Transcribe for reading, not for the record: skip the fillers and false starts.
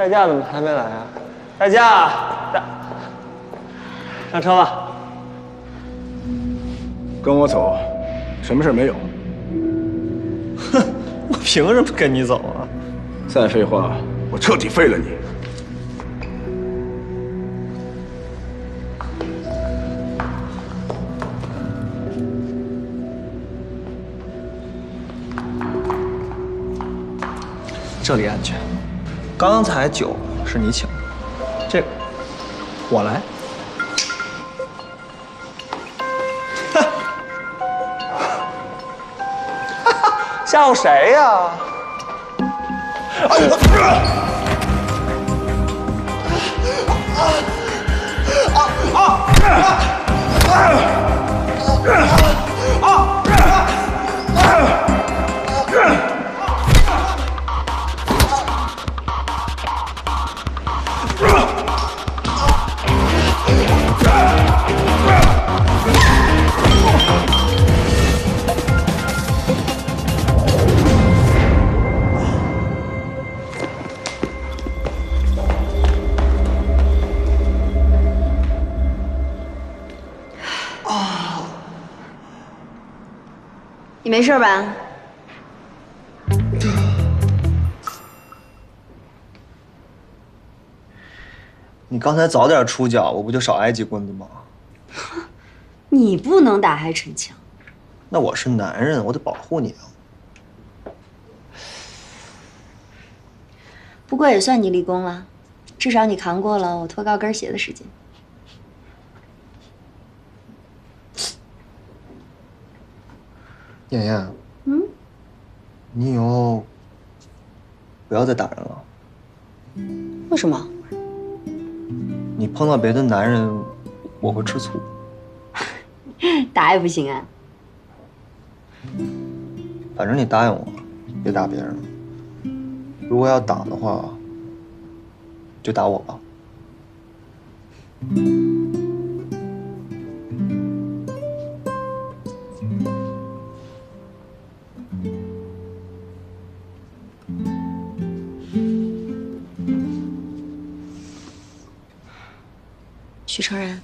代驾怎么还没来啊？代驾，上车吧。跟我走，什么事没有。哼，我凭什么跟你走啊？再废话，我彻底废了你。这里安全。刚才酒是你请的，这个我来。吓唬谁呀？哎呦！你没事吧？你刚才早点出脚，我不就少挨几棍子吗？你不能打还逞强。那我是男人，我得保护你啊。不过也算你立功了，至少你扛过了我脱高跟鞋的时间。妍妍，你以后不要再打人了。为什么？你碰到别的男人，我会吃醋。打也不行啊。反正你答应我，别打别人了。如果要打的话，就打我吧。许承然。